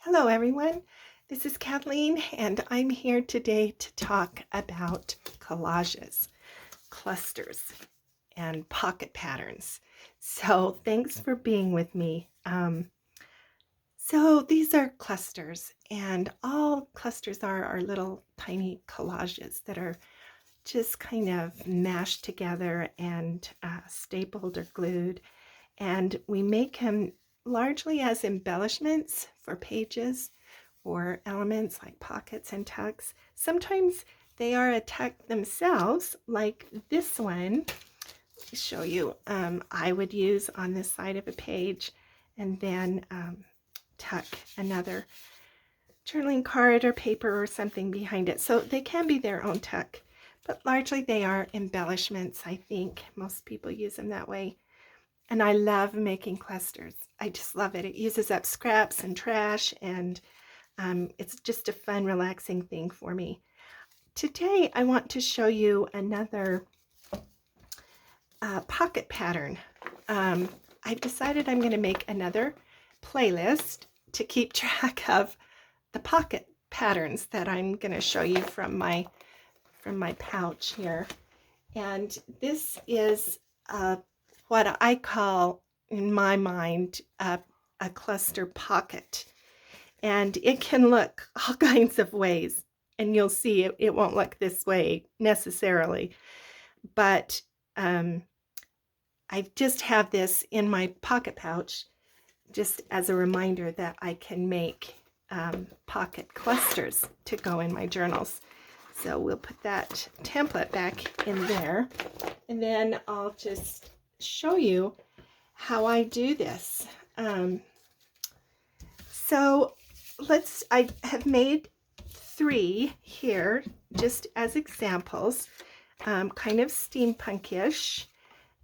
Hello, everyone. This is Kathleen, and I'm here today to talk about collages, clusters, and pocket patterns. So, thanks for being with me. So, these are clusters, and all clusters are little tiny collages that are just kind of mashed together and stapled or glued. And we make them largely as embellishments for pages or elements like pockets and tucks. Sometimes they are a tuck themselves, like this one. Show you. I would use on this side of a page, and then tuck another journaling card or paper or something behind it. So they can be their own tuck, but largely they are embellishments. I think most people use them that way. And I love making clusters. I just love it. It uses up scraps and trash, and it's just a fun, relaxing thing for me. Today, I want to show you another pocket pattern. I've decided I'm going to make another playlist to keep track of the pocket patterns that I'm going to show you from my pouch here. And this is what I call, in my mind, a cluster pocket. And it can look all kinds of ways. And you'll see it won't look this way necessarily. But I just have this in my pocket pouch just as a reminder that I can make pocket clusters to go in my journals. So we'll put that template back in there. And then I'll just show you how I do this. So I have made 3 here just as examples, kind of steampunkish,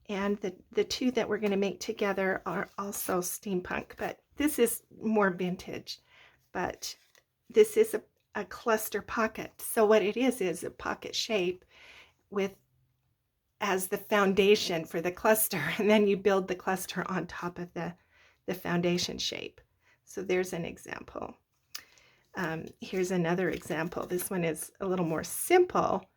and the 2 that we're going to make together are also steampunk, but this is more vintage. But this is a cluster pocket. So what it is a pocket shape with as the foundation for the cluster, and then you build the cluster on top of the foundation shape. So there's an example. Here's another example. This one is a little more simple,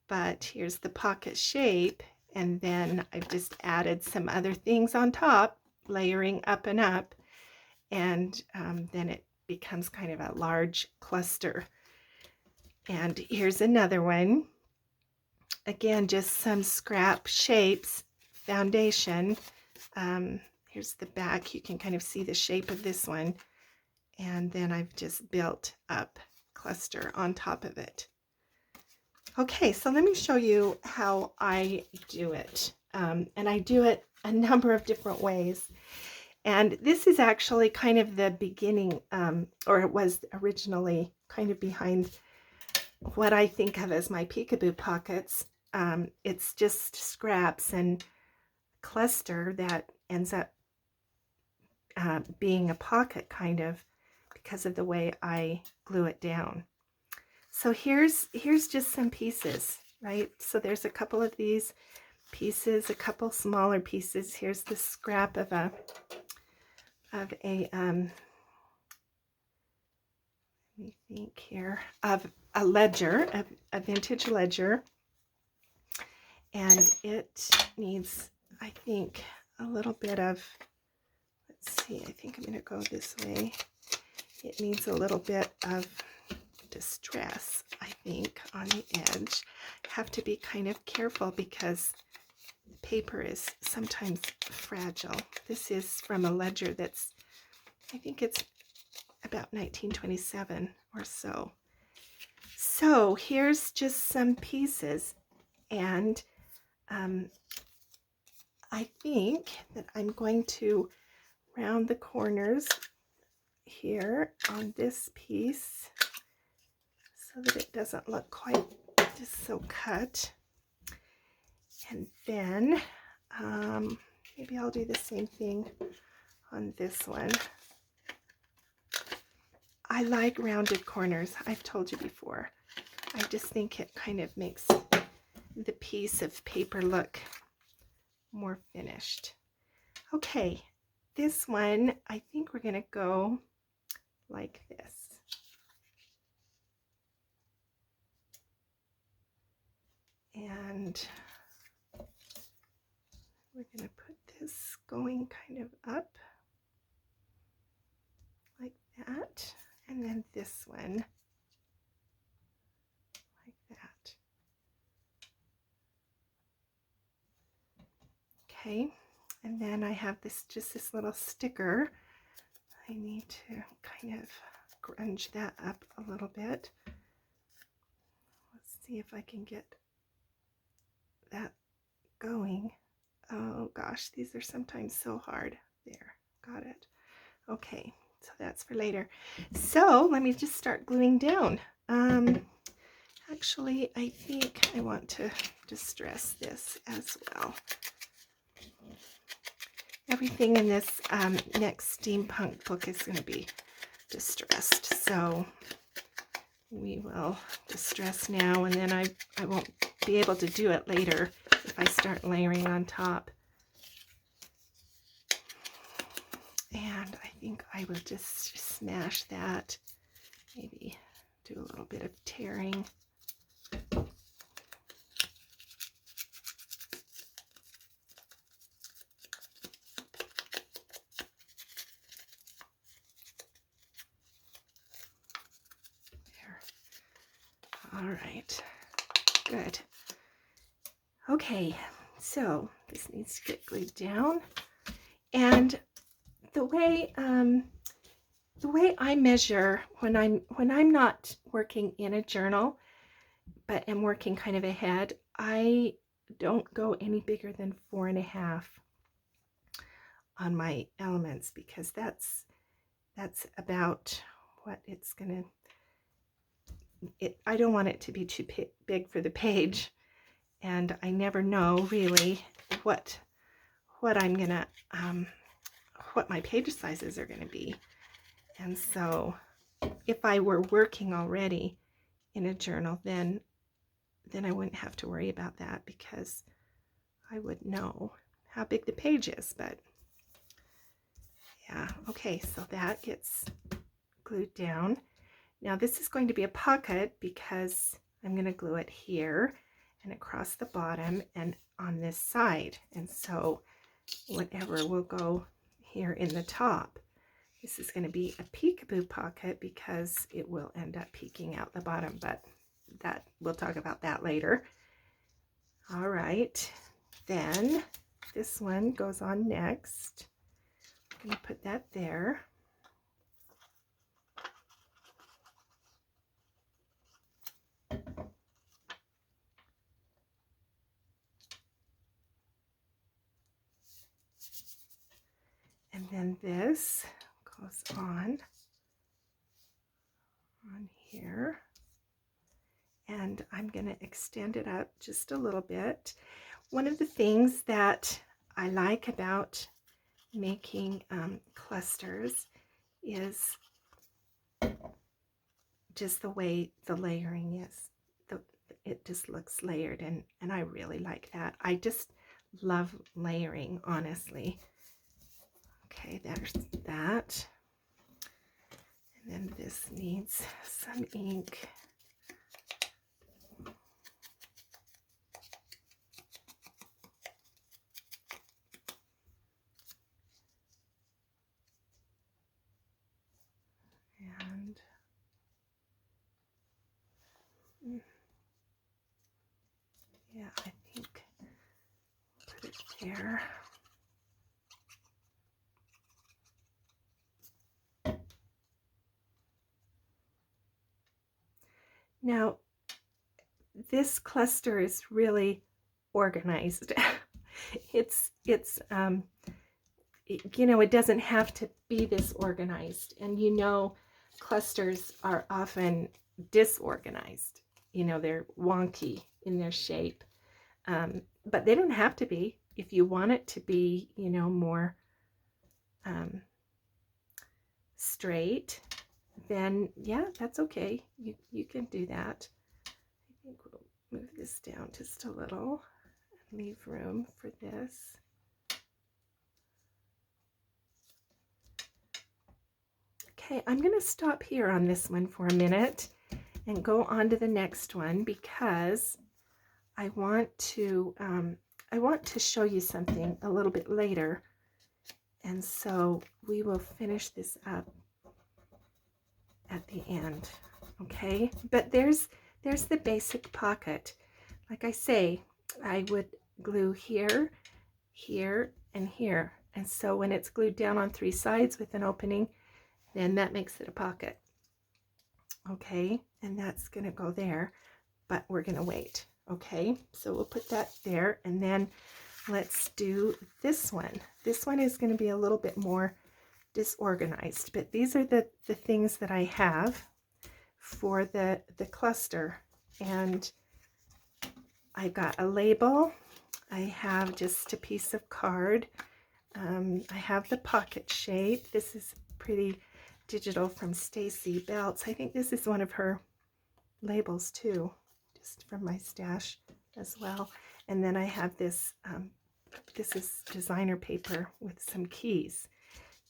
but here's the pocket shape, and then I've just added some other things on top, layering up and up, and then it becomes kind of a large cluster. And here's another one. Again, just some scrap shapes, foundation. Here's the back. You can kind of see the shape of this one. And then I've just built up cluster on top of it. Okay, so let me show you how I do it. And I do it a number of different ways. And this is actually kind of the beginning, or it was originally kind of behind what I think of as my peekaboo pockets. It's just scraps and cluster that ends up being a pocket kind of because of the way I glue it down. So here's just some pieces, right? So there's a couple of these pieces, a couple smaller pieces. Here's the scrap of a let me think here, of a ledger, a vintage ledger. And it needs, I think, a little bit of, let's see, I think I'm going to go this way. It needs a little bit of distress, I think, on the edge. I have to be kind of careful because the paper is sometimes fragile. This is from a ledger that's, I think it's about 1927 or so. So here's just some pieces, and I think that I'm going to round the corners here on this piece so that it doesn't look quite just so cut. And then maybe I'll do the same thing on this one. I like rounded corners. I've told you before. I just think it kind of makes the piece of paper look more finished. Okay, this one, I think we're going to go like this. And we're going to put this going kind of up like that. And then this one like that. Okay. And then I have this little sticker. I need to kind of grunge that up a little bit. Let's see if I can get that going. Oh gosh, these are sometimes so hard. There, got it. Okay, so that's for later. So let me just start gluing down. Actually, I think I want to distress this as well. Everything in this next steampunk book is going to be distressed, so we will distress now, and then I won't be able to do it later if I start layering on top. And I think I will just smash that, maybe do a little bit of tearing. All right, good. Okay, so this needs to get glued down, and the way I measure when I'm not working in a journal, but am working kind of ahead, I don't go any bigger than 4.5 on my elements, because that's about what it's gonna. I don't want it to be too big for the page, and I never know really what I'm gonna what my page sizes are gonna be. And so if I were working already in a journal, then I wouldn't have to worry about that, because I would know how big the page is. But yeah, okay, so that gets glued down. Now this is going to be a pocket, because I'm going to glue it here and across the bottom and on this side, and so whatever will go here in the top. This is going to be a peekaboo pocket, because it will end up peeking out the bottom, but that we'll talk about that later. All right, then this one goes on next. I'm going to put that there. And then this goes on here. And I'm going to extend it up just a little bit. One of the things that I like about making clusters is just the way the layering is. It just looks layered, and I really like that. I just love layering, honestly. Okay, there's that. And then this needs some ink. And yeah, I think put it there. Now, this cluster is really organized. it's you know, it doesn't have to be this organized, and you know, clusters are often disorganized. You know, they're wonky in their shape, but they don't have to be. If you want it to be, you know, more straight, then yeah, that's okay. You can do that. I think we'll move this down just a little and leave room for this. Okay, I'm going to stop here on this one for a minute and go on to the next one because I want to show you something a little bit later, and so we will finish this up at the end. Okay, but there's the basic pocket. Like I say, I would glue here, here, and here, and so when it's glued down on 3 sides with an opening, then that makes it a pocket. Okay, and that's going to go there, but we're going to wait. Okay, so we'll put that there, and then let's do this one. This one is going to be a little bit more disorganized, but these are the things that I have for the cluster. And I got a label, I have just a piece of card, I have the pocket shape. This is pretty digital from Stacy Belts. I think this is one of her labels too, just from my stash as well. And then I have this, this is designer paper with some keys.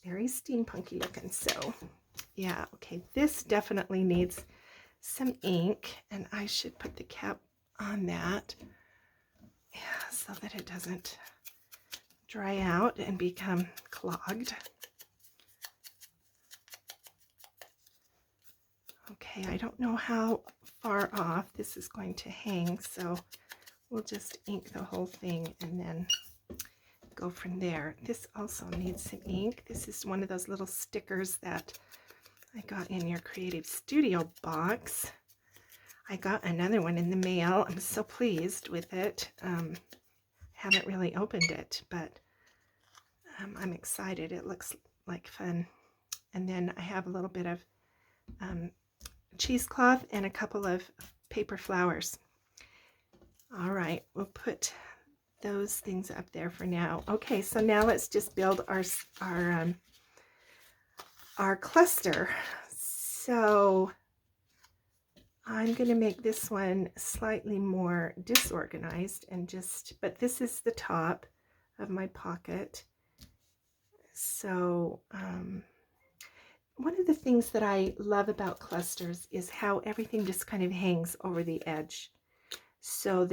Very steampunky looking. So yeah, okay, this definitely needs some ink, and I should put the cap on that, yeah, so that it doesn't dry out and become clogged. Okay, I don't know how far off this is going to hang, so we'll just ink the whole thing and then go from there. This also needs some ink. This is one of those little stickers that I got in your Creative Studio box. I got another one in the mail. I'm so pleased with it. Haven't really opened it, but I'm excited. It looks like fun. And then I have a little bit of cheesecloth and a couple of paper flowers. All right, we'll put those things up there for now. Okay, so now let's just build our cluster. So I'm going to make this one slightly more disorganized and just, but this is the top of my pocket. So one of the things that I love about clusters is how everything just kind of hangs over the edge. So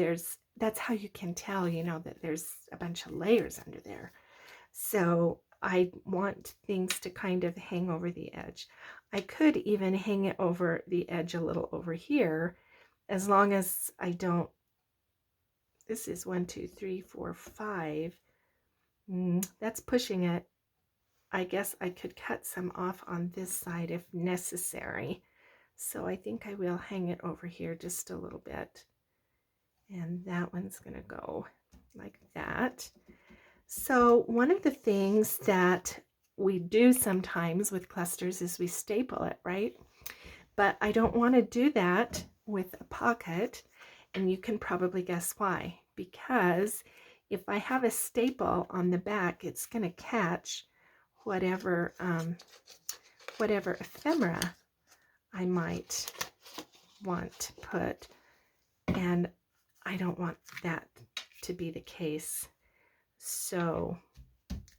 that's how you can tell, you know, that there's a bunch of layers under there. So I want things to kind of hang over the edge. I could even hang it over the edge a little over here, as long as I don't, this is 1, 2, 3, 4, 5. That's pushing it. I guess I could cut some off on this side if necessary. So I think I will hang it over here just a little bit. And that one's going to go like that. So one of the things that we do sometimes with clusters is we staple it, right? But I don't want to do that with a pocket, and you can probably guess why. Because if I have a staple on the back, it's going to catch whatever ephemera I might want to put, and I don't want that to be the case. So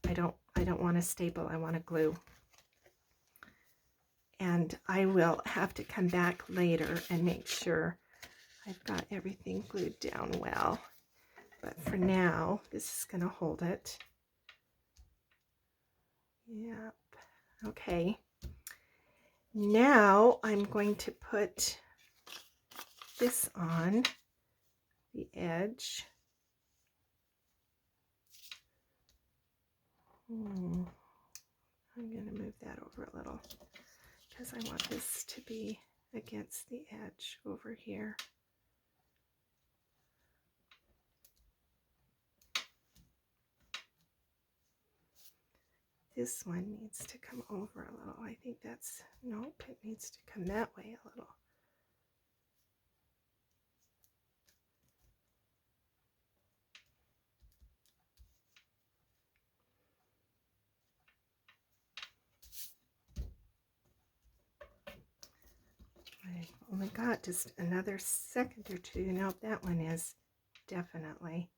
I don't want a staple, I want a glue. And I will have to come back later and make sure I've got everything glued down well. But for now, this is going to hold it. Yep. Okay. Now I'm going to put this on the edge. I'm going to move that over a little because I want this to be against the edge over here. This one needs to come over a little. I think that's, nope, it needs to come that way a little. I've only got just another second or two. Nope, that one is definitely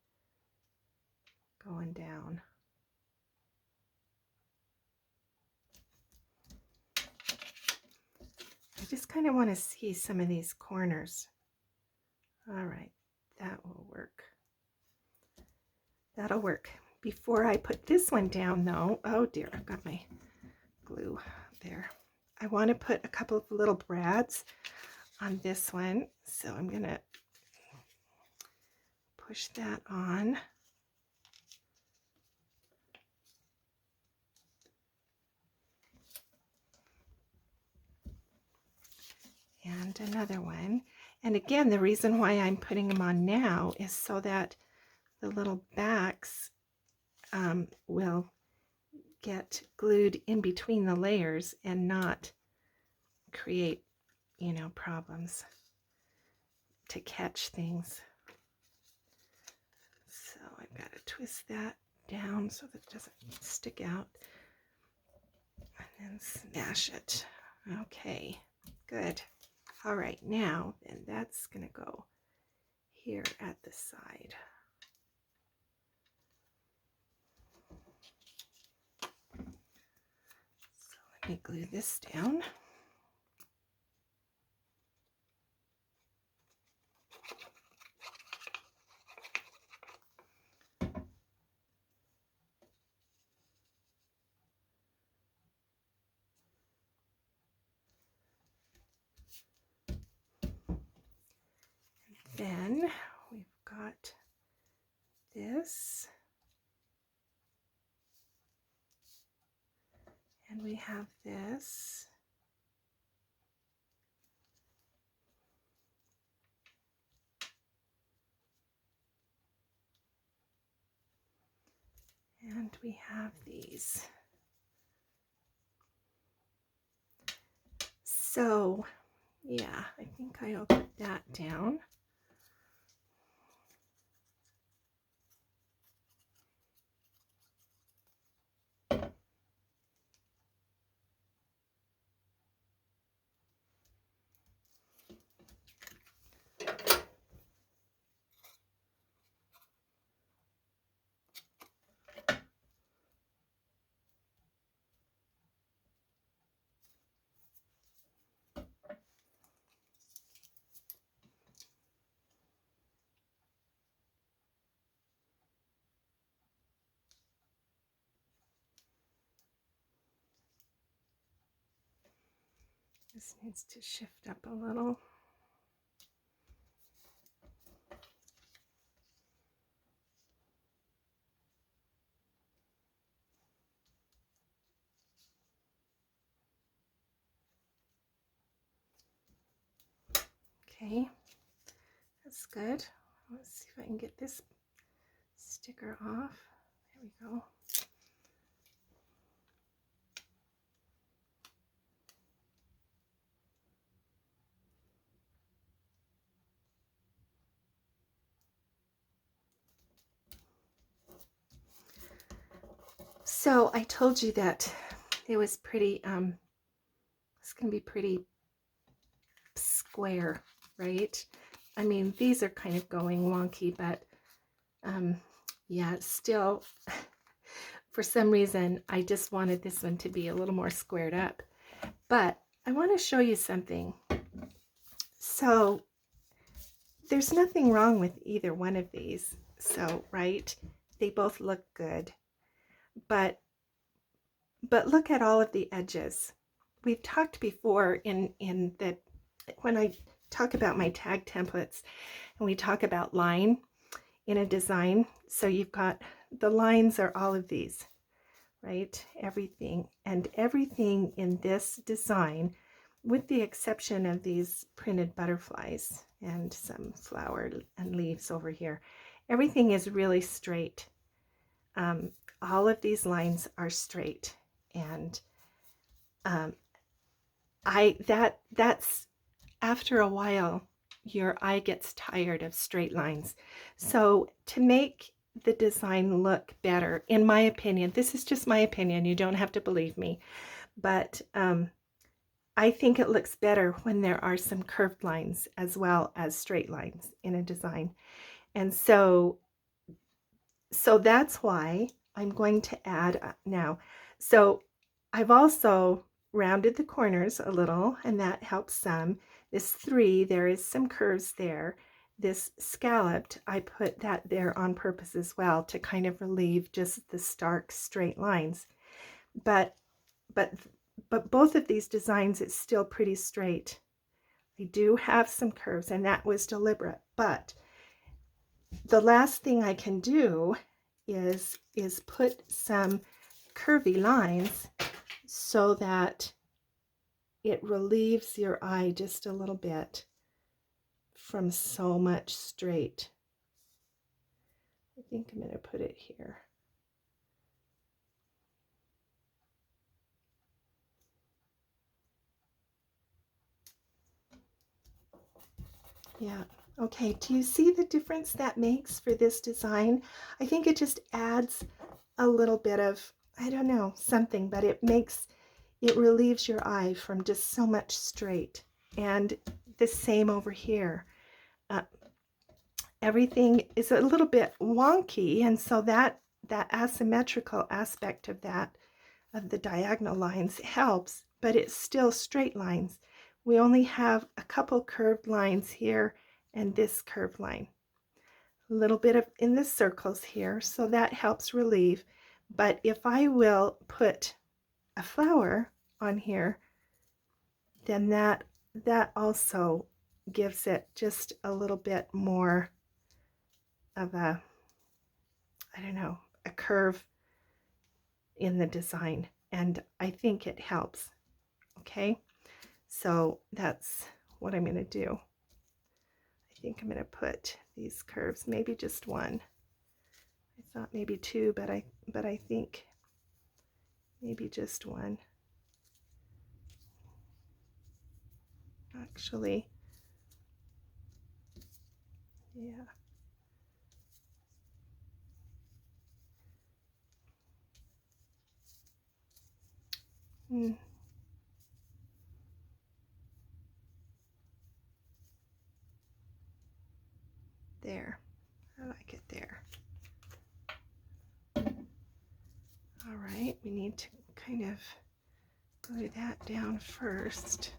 going down. just kind of want to see some of these corners. All right, that will work. That'll work. Before I put this one down though, oh dear, I've got my glue there. I want to put a couple of little brads on this one, so I'm going to push that on. And another one. And again, the reason why I'm putting them on now is so that the little backs will get glued in between the layers and not create, you know, problems to catch things. So I've got to twist that down so that it doesn't stick out, and then smash it. Okay, good. All right, now then that's going to go here at the side. So let me glue this down. Then we've got this, and we have this, and we have these. So yeah, I think I'll put that down. This needs to shift up a little. Okay, that's good. Let's see if I can get this sticker off. There we go. So I told you that it was pretty, it's going to be pretty square, right? I mean, these are kind of going wonky, but yeah, still, for some reason, I just wanted this one to be a little more squared up. But I want to show you something. So there's nothing wrong with either one of these. So, right, they both look good. But look at all of the edges. We've talked before in that when I talk about my tag templates and we talk about line in a design. So you've got the lines are all of these, right? Everything in this design, with the exception of these printed butterflies and some flower and leaves over here, everything is really straight. All of these lines are straight, and that's after a while your eye gets tired of straight lines. So to make the design look better, in my opinion, this is just my opinion, you don't have to believe me, but I think it looks better when there are some curved lines as well as straight lines in a design. And so that's why I'm going to add now. So I've also rounded the corners a little, and that helps some. This 3, there is some curves there. This scalloped, I put that there on purpose as well to kind of relieve just the stark straight lines. But both of these designs, it's still pretty straight. I do have some curves, and that was deliberate. But the last thing I can do is put some curvy lines so that it relieves your eye just a little bit from so much straight. I think I'm going to put it here. Yeah. Okay, do you see the difference that makes for this design? I think it just adds a little bit of, I don't know, something, but it relieves your eye from just so much straight. And the same over here. Everything is a little bit wonky, and so that asymmetrical aspect of the diagonal lines helps, but it's still straight lines. We only have a couple curved lines here and this curved line. A little bit of in the circles here, so that helps relieve. But if I will put a flower on here, then that also gives it just a little bit more of a, I don't know, a curve in the design, and I think it helps. Okay, so that's what I'm going to do. I think I'm going to put these curves, maybe just one. I thought maybe two, but I think maybe just one. Actually, yeah. There, I like it there. All right, we need to kind of glue that down first.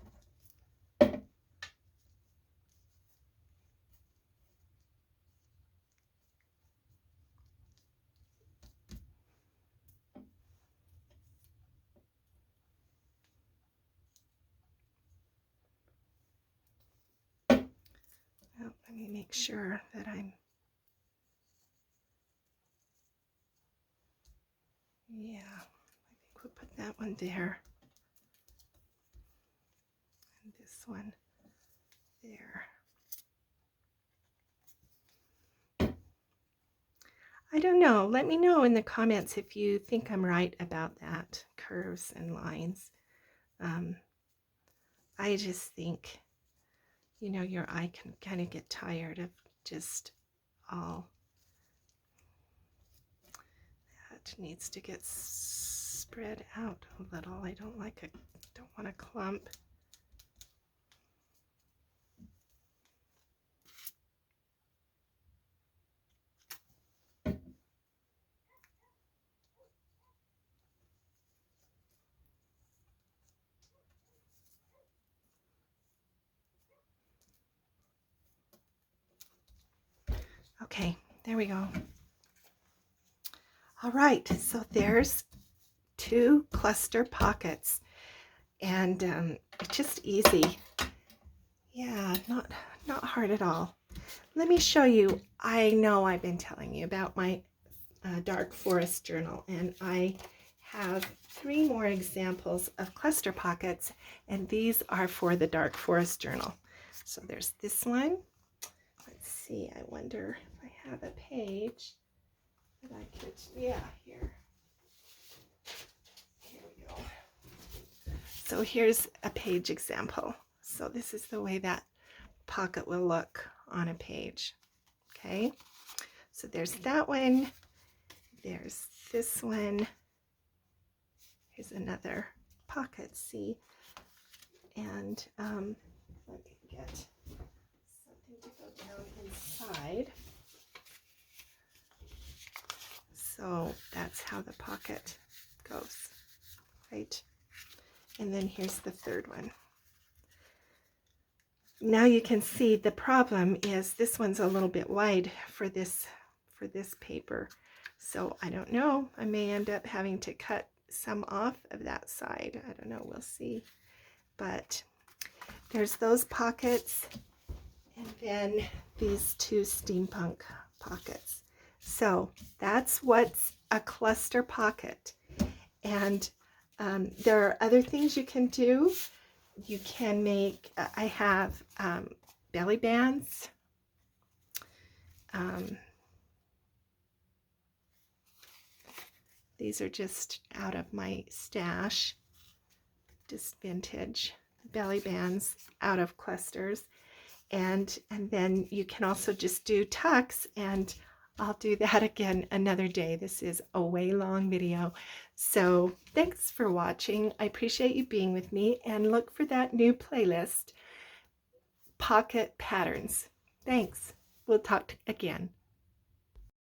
Well, let me make sure that yeah, I think we'll put that one there. And this one there. I don't know. Let me know in the comments if you think I'm right about that, curves and lines. I just think, you know, your eye can kind of get tired of just all that needs to get spread out a little. I don't want a clump. Okay, there we go. All right, so there's 2 cluster pockets, and it's just easy. Yeah, not hard at all. Let me show you. I know I've been telling you about my Dark Forest journal, and I have 3 more examples of cluster pockets, and these are for the Dark Forest journal. So there's this one. Let's see, I wonder if I have a page that I could, yeah, here we go. So here's a page example. So this is the way that pocket will look on a page. Okay, so there's that one. There's this one. Here's another pocket, see? And let me get something to go down inside. So that's how the pocket goes, right? And then here's the third one. Now you can see the problem is this one's a little bit wide for this paper. So I don't know. I may end up having to cut some off of that side. I don't know. We'll see. But there's those pockets, and then these two steampunk pockets. So that's what's a cluster pocket. And there are other things you can do. You can make, I have belly bands. These are just out of my stash, just vintage belly bands out of clusters. And then you can also just do tucks, and I'll do that again another day. This is a way long video. So thanks for watching. I appreciate you being with me, and look for that new playlist, Pocket Patterns. Thanks. We'll talk again.